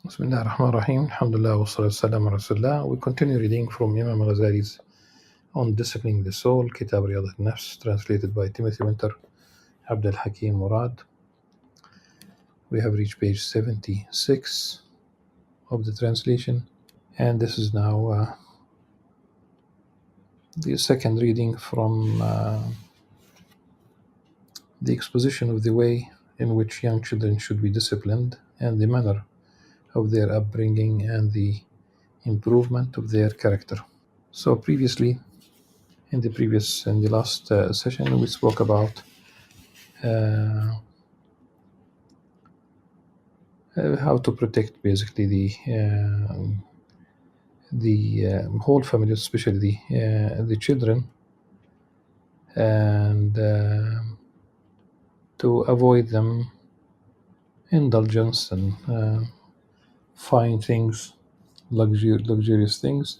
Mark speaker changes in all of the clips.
Speaker 1: Bismillah ar-Rahman ar-Rahim. Alhamdulillah wa salatu salam ala Rasulullah. We continue reading from Imam Al-Ghazali's On Disciplining the Soul, Kitab Riyad al-Nafs, translated by Timothy Winter, Abd al-Hakim Murad. We have reached page 76 of the translation, and this is now the second reading from the exposition of the way in which young children should be disciplined and the manner of their upbringing and the improvement of their character. So previously, in the last session, we spoke about how to protect basically the whole family, especially the children, and to avoid them indulgence and fine things, luxurious things,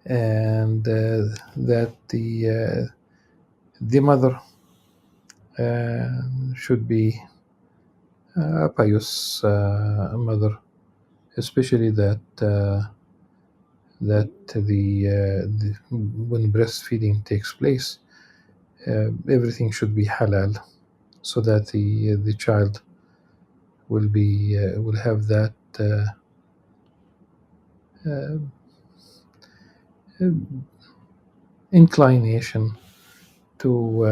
Speaker 1: and that the mother should be a pious mother, especially that when breastfeeding takes place, everything should be halal, so that the child will have that inclination to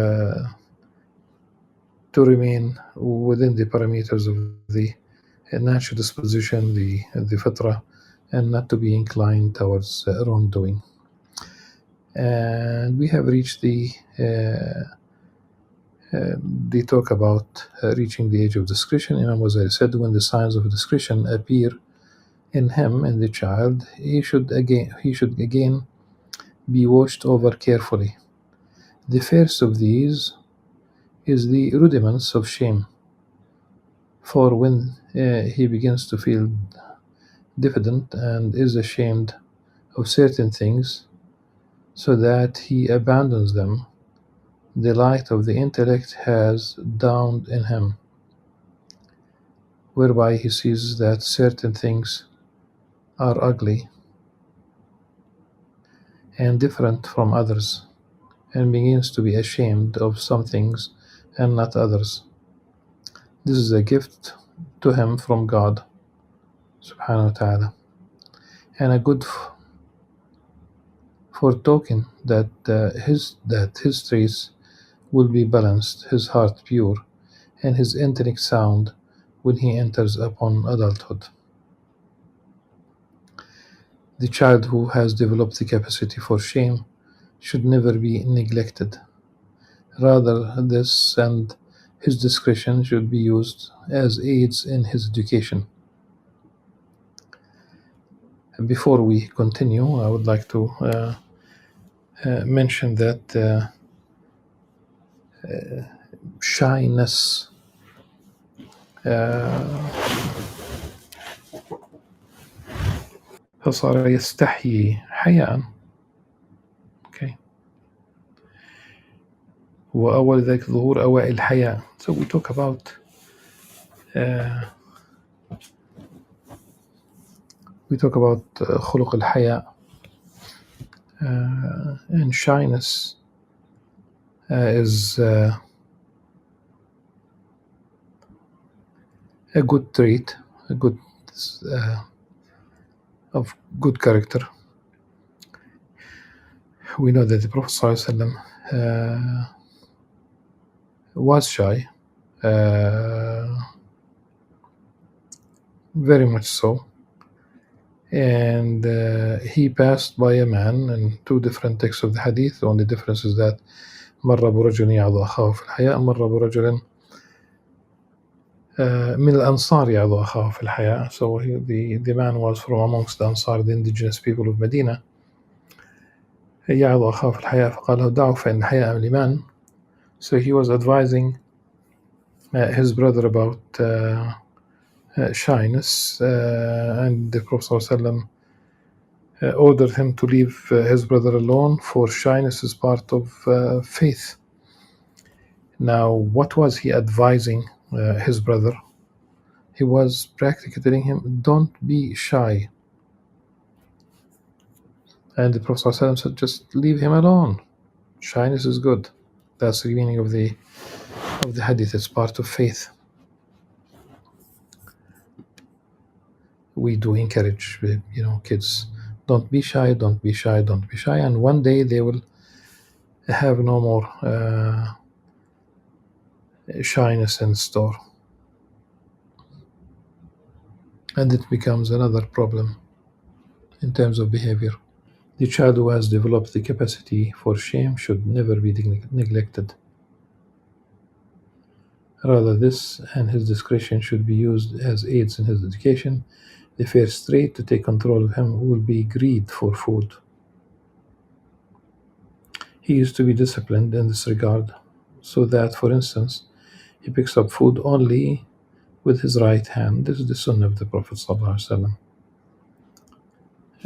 Speaker 1: remain within the parameters of the natural disposition, the fitra, and not to be inclined towards wrongdoing. And we have reached the talk about reaching the age of discretion. Imam Ghazali said, when the signs of discretion appear in him, in the child, he should again be watched over carefully. The first of these is the rudiments of shame. For when he begins to feel diffident and is ashamed of certain things, so that he abandons them, the light of the intellect has dawned in him, whereby he sees that certain things are ugly and different from others, and begins to be ashamed of some things and not others. This is a gift to him from God, subhanahu wa ta'ala, and a good foretoken that his traits will be balanced, his heart pure, and his intellect sound when he enters upon adulthood. The child who has developed the capacity for shame should never be neglected. Rather, this and his discretion should be used as aids in his education. Before we continue, I would like to mention that shyness فصار يستحيي حياء. Okay. وأول ذلك ظهور أوائل الحياء. So we talk about خلق الحياء, and shyness is a good trait, a good of good character. We know that the Prophet ﷺ was shy, very much so, and he passed by a man in two different texts of the hadith. The only difference is that مر برجل يعظ أخاه في الحياء, مر برجل من الأنصار يعظ أخاه في الحياء. So the man was from amongst the Ansar, the indigenous people of Medina. يعظ أخاه في الحياء فقال له دعوا فإن الحياء من الإيمان. So he was advising his brother about shyness, and the Prophet ﷺ ordered him to leave his brother alone, for shyness is part of faith. Now, what was he advising his brother? He was practically telling him, "Don't be shy." And the Prophet ﷺ said, "Just leave him alone. Shyness is good." That's the meaning of the hadith. It's part of faith. We do encourage, kids, don't be shy, don't be shy, don't be shy, and one day they will have no more shyness in store, and it becomes another problem in terms of behavior. The child who has developed the capacity for shame should never be neglected. Rather, this and his discretion should be used as aids in his education. The first trait to take control of him will be greed for food. He is to be disciplined in this regard, so that, for instance, he picks up food only with his right hand. This is the sunnah of the Prophet ﷺ.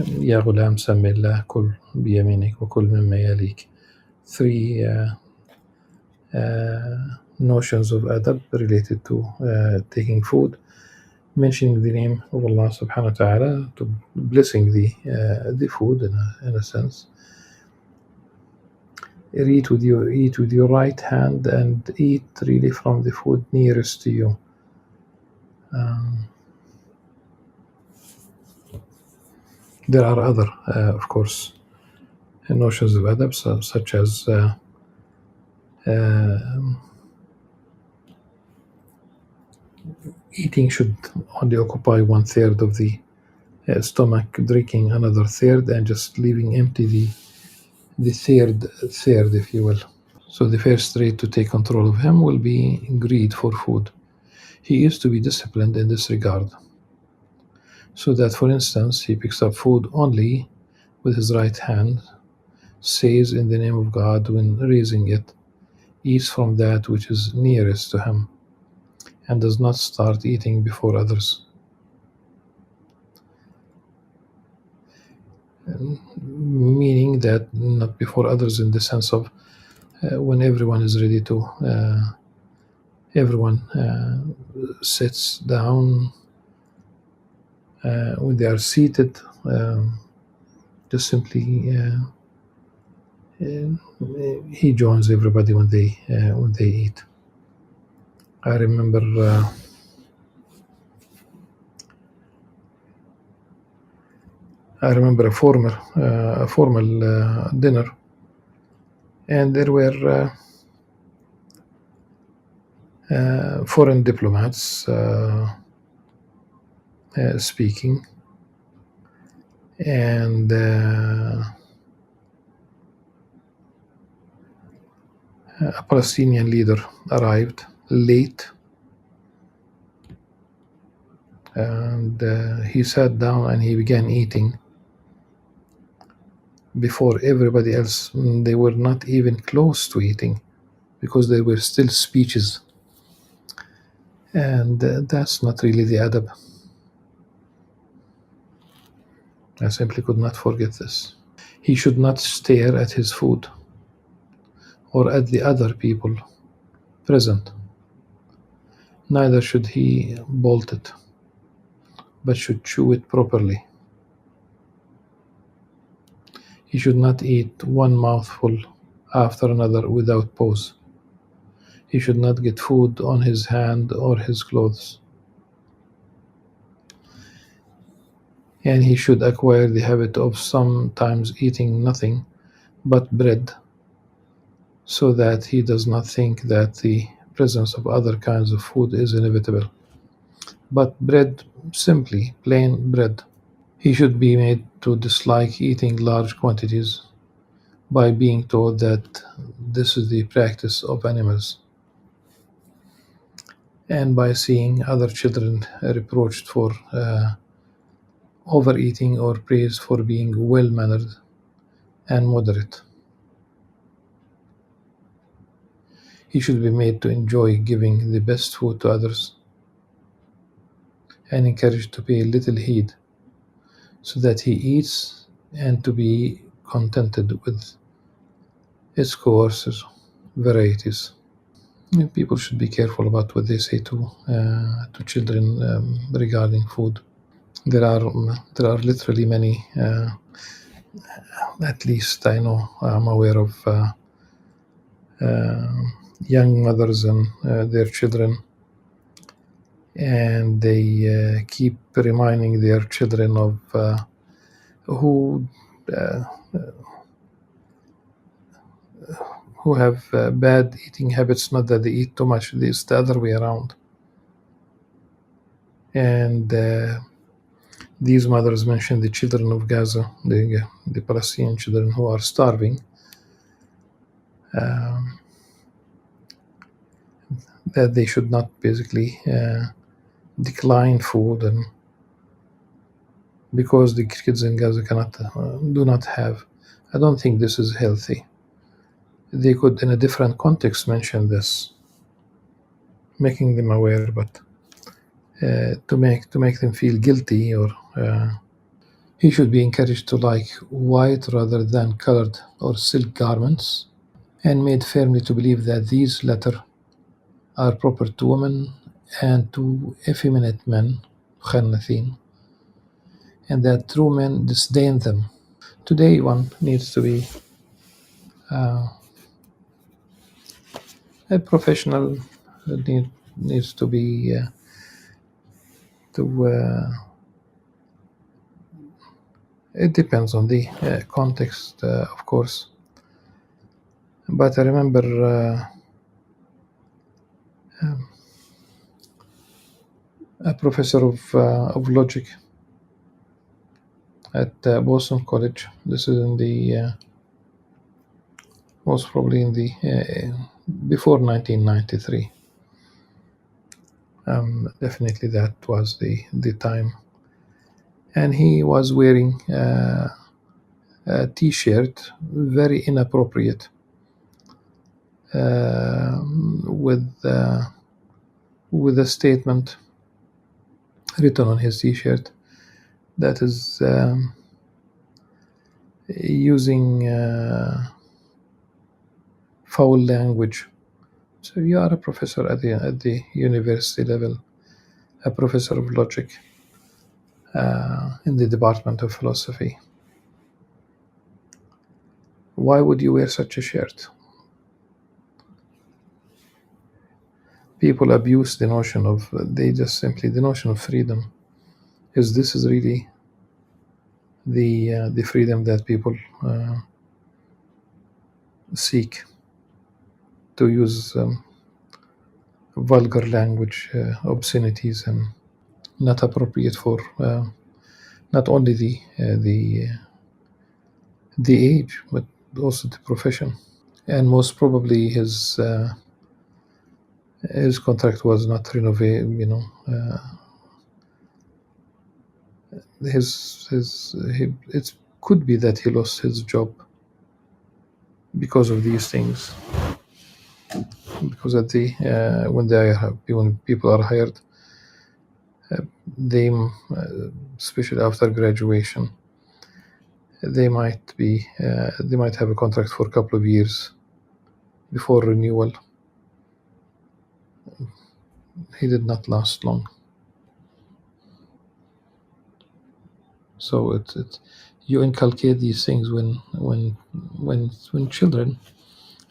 Speaker 1: يا غلام سم الله كل بيمينك وكل مما يليك. Three notions of adab related to taking food, mentioning the name of Allah subhanahu wa ta'ala, to blessing the food in a sense. Eat with your right hand and eat really from the food nearest to you. There are other, of course, notions of adab, such as eating should only occupy 1/3 of the stomach, drinking another third, and just leaving empty the third, if you will. So the first trait to take control of him will be greed for food. He is to be disciplined in this regard, so that, for instance, he picks up food only with his right hand, says in the name of God when raising it, eats from that which is nearest to him, and does not start eating before others. Meaning that not before others in the sense of when everyone is ready to, everyone sits down, when they are seated, just simply he joins everybody when they eat. I remember a formal dinner, and there were foreign diplomats speaking, and a Palestinian leader arrived late, and he sat down and he began eating before everybody else. They were not even close to eating because there were still speeches, and that's not really the adab. I simply could not forget this. He should not stare at his food or at the other people present. Neither should he bolt it, but should chew it properly. He should not eat one mouthful after another without pause. He should not get food on his hand or his clothes. And he should acquire the habit of sometimes eating nothing but bread, so that he does not think that the presence of other kinds of food is inevitable. But bread, simply plain bread. He should be made to dislike eating large quantities by being told that this is the practice of animals, and by seeing other children reproached for overeating or praised for being well-mannered and moderate. He should be made to enjoy giving the best food to others and encouraged to pay little heed, so that he eats and to be contented with its coarser varieties. People should be careful about what they say to children regarding food. There are literally many. At least I know I'm aware of uh, young mothers and their children, and they keep reminding their children of who uh, who have bad eating habits. Not that they eat too much; it's the other way around. And these mothers mention the children of Gaza, the Palestinian children who are starving. Um, that they should not basically decline food, and because the kids in Gaza do not have. I don't think this is healthy. They could, in a different context, mention this, making them aware, but to make them feel guilty, or he should be encouraged to like white rather than colored or silk garments, and made firmly to believe that these latter are proper to women and to effeminate men, خنثين, and that true men disdain them. Today, one needs to be uh, a professional, needs to be to. It depends on the context, of course. But I remember a professor of logic at Boston College. This is in the most probably in the before 1993. Definitely, that was the time, and he was wearing a T-shirt, very inappropriate, with a statement written on his T-shirt that is using foul language. So you are a professor at the university level, a professor of logic in the Department of Philosophy. Why would you wear such a shirt? People abuse the notion of the notion of freedom. This is really the freedom that people seek, to use vulgar language, obscenities, and not appropriate for not only the age, but also the profession. And most probably his contract was not renovated. It could be that he lost his job because of these things. Because at the when people are hired, they especially after graduation, they might have a contract for a couple of years before renewal. He did not last long. So you inculcate these things when children,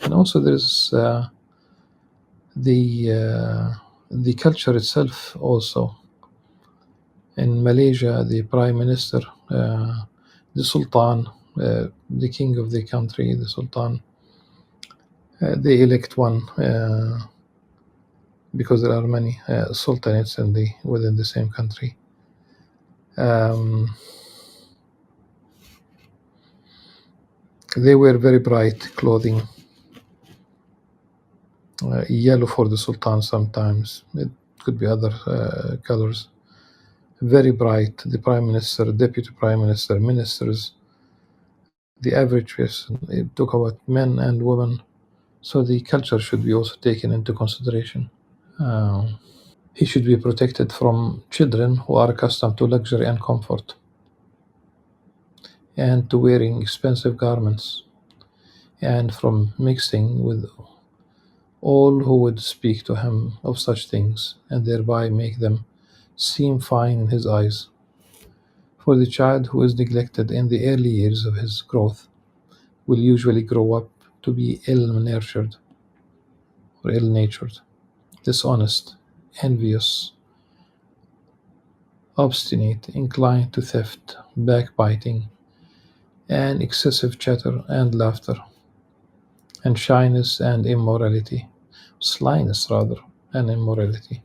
Speaker 1: and also there's the culture itself also. In Malaysia, the prime minister, the sultan, the king of the country, the sultan, they elect one because there are many sultanates within the same country. They wear very bright clothing, yellow for the sultan sometimes. It could be other colors. Very bright. The prime minister, deputy prime minister, ministers, the average person. It talk about men and women. So the culture should be also taken into consideration. He should be protected from children who are accustomed to luxury and comfort, and to wearing expensive garments, and from mixing all who would speak to him of such things, and thereby make them seem fine in his eyes. For the child who is neglected in the early years of his growth will usually grow up to be ill-nurtured or ill-natured, dishonest, envious, obstinate, inclined to theft, backbiting, and excessive chatter and laughter, and shyness and immorality, slyness rather, and immorality,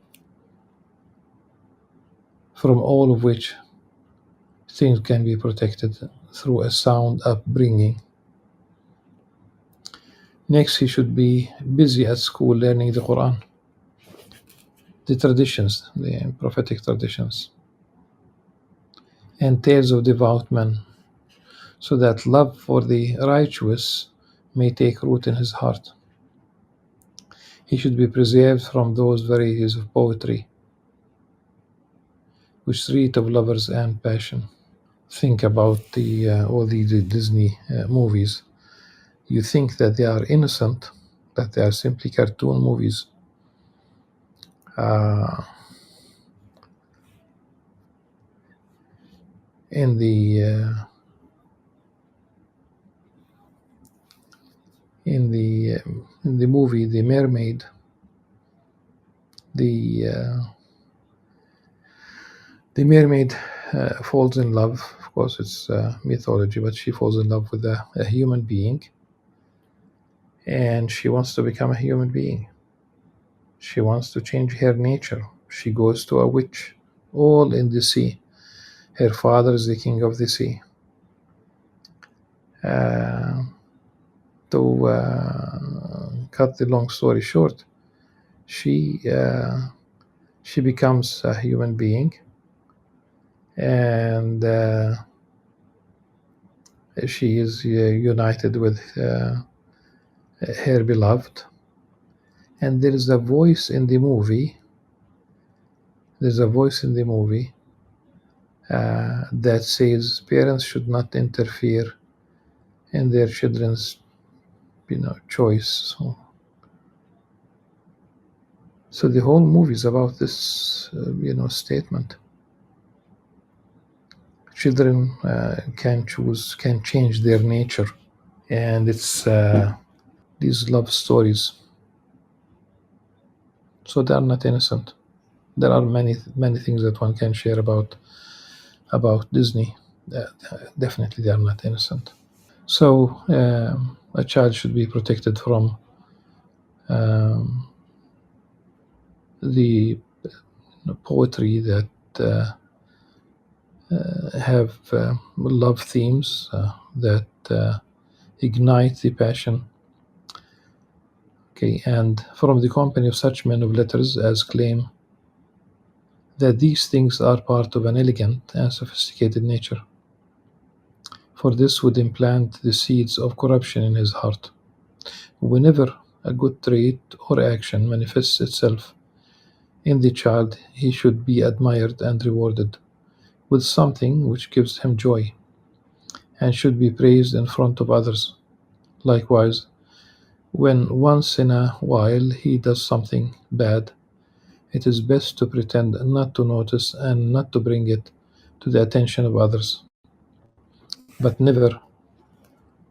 Speaker 1: from all of which things can be protected through a sound upbringing. Next, he should be busy at school learning the Quran, the traditions, the prophetic traditions, and tales of devout men, so that love for the righteous may take root in his heart. He should be preserved from those varieties of poetry which treat of lovers and passion. Think about all the Disney movies. You think that they are innocent, that they are simply cartoon movies. Uh, in the uh, in the in the movie The Mermaid, the uh, the mermaid falls in love. Of course, it's mythology, but she falls in love with a human being, and she wants to become a human being. She wants to change her nature. She goes to a witch, all in the sea. Her father is the king of the sea. Uh, to cut the long story short, she she becomes a human being, and she is united with her beloved. And there is a voice in the movie. There's a voice in the movie that says parents should not interfere in their children's, choice. So the whole movie is about this, statement. Children can choose, can change their nature, and it's these love stories. So they are not innocent. There are many things that one can share about Disney. Definitely, they are not innocent. So a child should be protected from um, the poetry that have love themes that ignite the passion. Okay, and from the company of such men of letters as claim that these things are part of an elegant and sophisticated nature. For this would implant the seeds of corruption in his heart. Whenever a good trait or action manifests itself in the child, he should be admired and rewarded with something which gives him joy, and should be praised in front of others. Likewise, when once in a while he does something bad, it is best to pretend not to notice and not to bring it to the attention of others, but never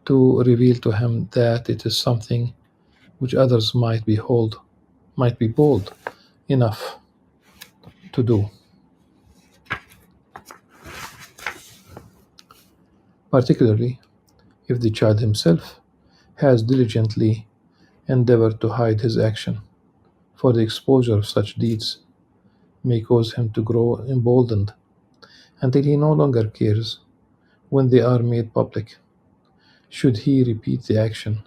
Speaker 1: to reveal to him that it is something which others might be bold enough to do. Particularly if the child himself has diligently endeavored to hide his action, for the exposure of such deeds may cause him to grow emboldened until he no longer cares when they are made public. Should he repeat the action,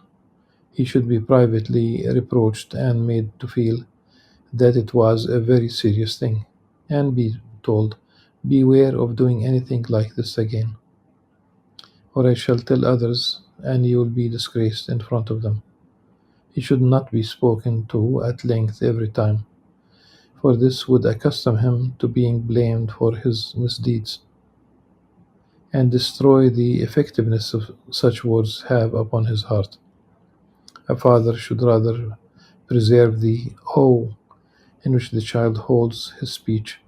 Speaker 1: he should be privately reproached and made to feel that it was a very serious thing, and be told, beware of doing anything like this again, or I shall tell others, and you will be disgraced in front of them. He should not be spoken to at length every time, for this would accustom him to being blamed for his misdeeds, and destroy the effectiveness of such words have upon his heart. A father should rather preserve the awe in which the child holds his speech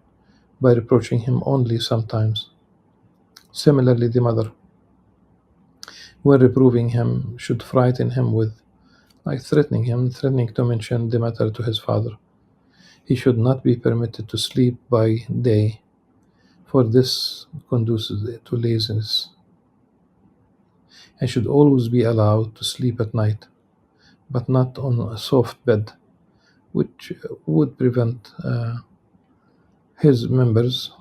Speaker 1: by reproaching him only sometimes. Similarly, the mother, when reproving him, should frighten him with, like threatening to mention the matter to his father. He should not be permitted to sleep by day, for this conduces to laziness, and should always be allowed to sleep at night, but not on a soft bed, which would prevent his members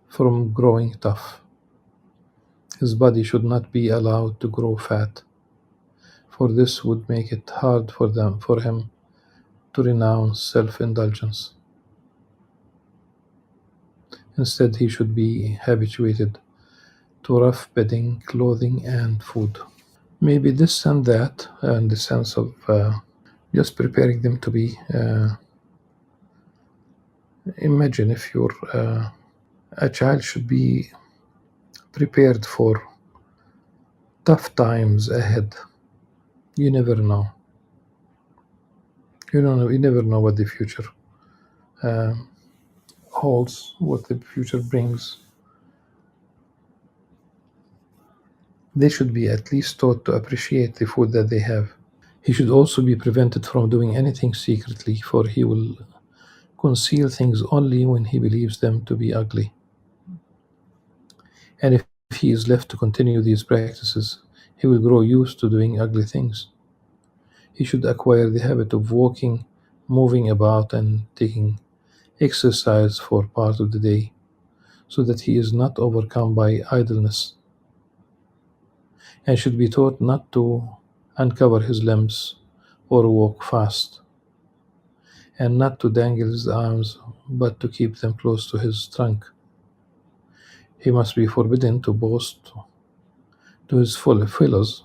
Speaker 1: from growing tough. His body should not be allowed to grow fat, for this would make it hard for him to renounce self-indulgence. Instead, he should be habituated to rough bedding, clothing, and food. Maybe this and that, in the sense of just preparing them to be. Imagine if you're a child should be prepared for tough times ahead. You never know. You don't know. You never know what the future holds, what the future brings. They should be at least taught to appreciate the food that they have. He should also be prevented from doing anything secretly, for he will conceal things only when he believes them to be ugly. And if he is left to continue these practices, he will grow used to doing ugly things. He should acquire the habit of walking, moving about, and taking exercise for part of the day, so that he is not overcome by idleness, and should be taught not to uncover his limbs or walk fast, and not to dangle his arms, but to keep them close to his trunk. He must be forbidden to boast to his fellows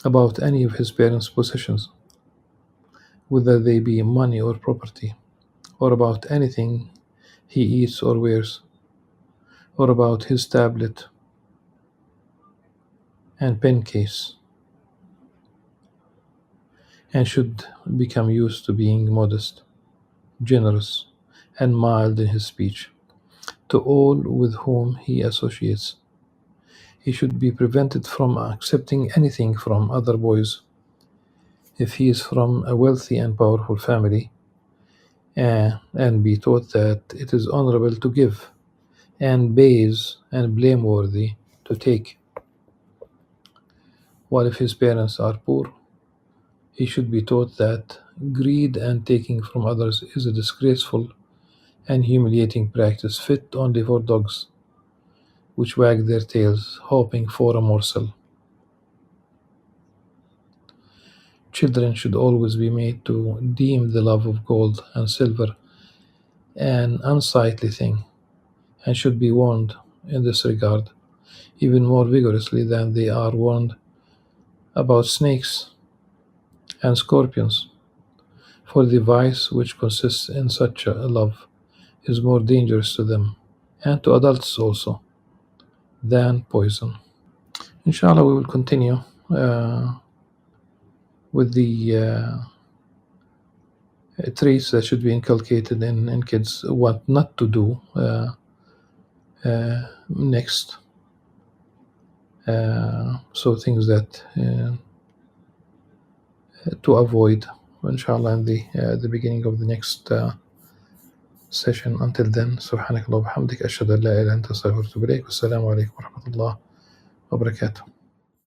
Speaker 1: about any of his parents' possessions, whether they be money or property, or about anything he eats or wears, or about his tablet and pen case, and should become used to being modest, generous, and mild in his speech to all with whom he associates. He should be prevented from accepting anything from other boys if he is from a wealthy and powerful family, and be taught that it is honorable to give and base and blameworthy to take. While if his parents are poor, he should be taught that greed and taking from others is a disgraceful and humiliating practice fit only for dogs, which wag their tails hoping for a morsel. Children should always be made to deem the love of gold and silver an unsightly thing, and should be warned in this regard even more vigorously than they are warned about snakes and scorpions, for the vice which consists in such a love is more dangerous to them, and to adults also, than poison. Inshallah, we will continue with the traits that should be inculcated in kids, what not to do next. So things that to avoid, inshallah, in the beginning of the next session. Until then, subhanakallah wa bihamdik, ashhadu an la ilaha illa anta astaghfiruka wa atubu ilaik. Wassalamu alaikum wa rahmatullah wa barakatuh.